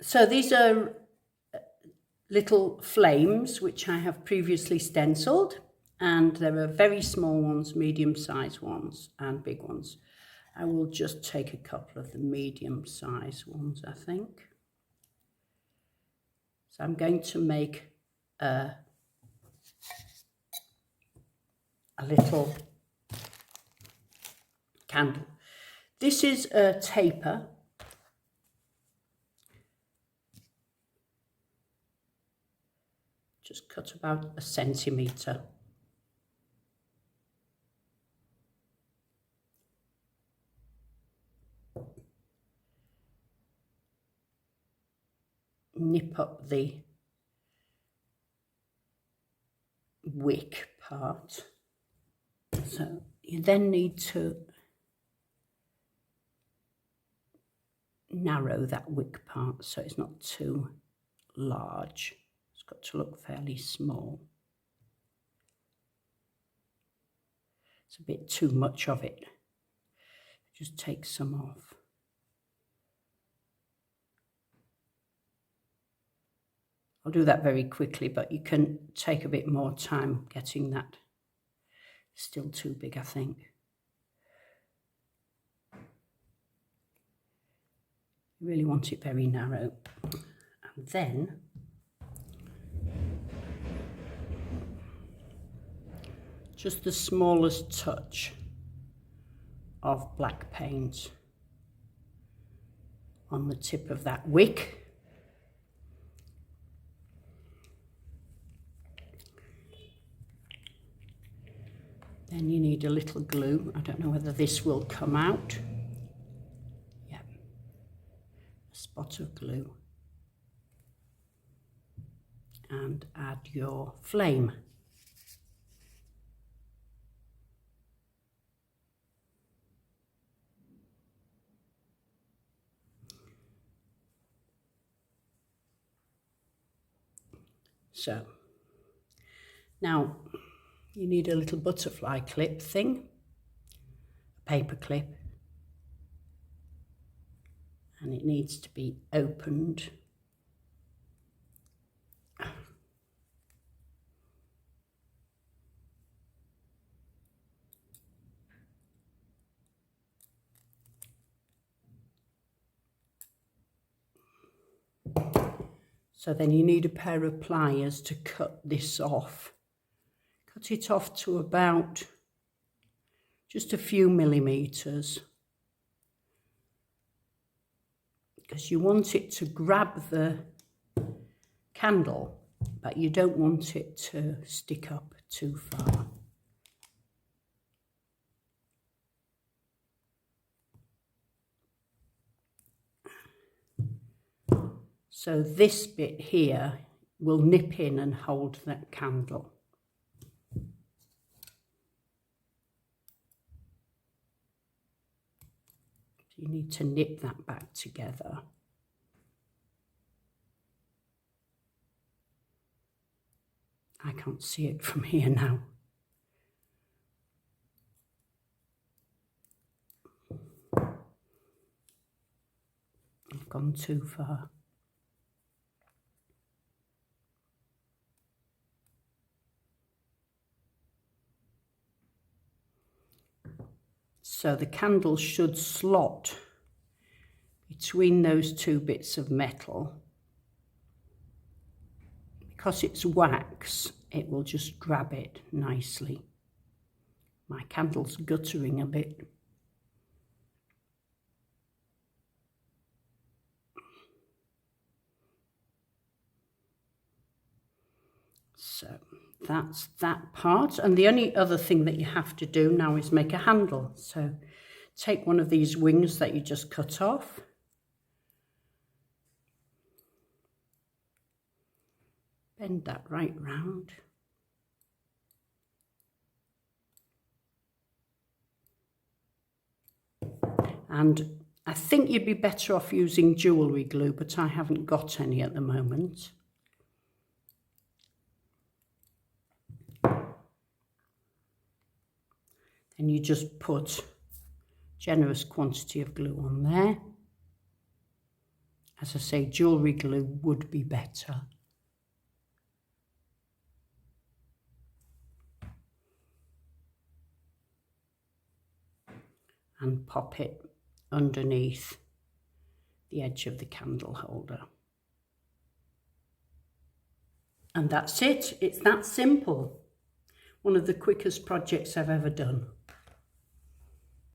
So these are little flames which I have previously stenciled, and there are very small ones, medium-sized ones and big ones. I will just take a couple of the medium-sized ones, I think. So I'm going to make a little candle. This is a taper. Just cut about 1 centimetre. Nip up the wick part. So you then need to narrow that wick part so it's not too large. It's got to look fairly small. It's a bit too much of it. Just take some off. I'll do that very quickly, but you can take a bit more time getting that. Still too big, I think. You really want it very narrow. And then just the smallest touch of black paint on the tip of that wick. Then you need a little glue. I don't know whether this will come out. Yeah, a spot of glue. And add your flame. So, now you need a little butterfly clip thing, a paper clip, and it needs to be opened. So then you need a pair of pliers to cut this off. Cut it off to about just a few millimeters, because you want it to grab the candle, but you don't want it to stick up too far. So this bit here will nip in and hold that candle. You need to nip that back together. I can't see it from here now. I've gone too far. So the candle should slot between those two bits of metal. Because it's wax, it will just grab it nicely. My candle's guttering a bit. So that's that part. And the only other thing that you have to do now is make a handle. So take one of these wings that you just cut off. Bend that right round. And I think you'd be better off using jewellery glue, but I haven't got any at the moment. Then you just put a generous quantity of glue on there. As I say, jewellery glue would be better. And pop it underneath the edge of the candle holder. And that's it. It's that simple. One of the quickest projects I've ever done.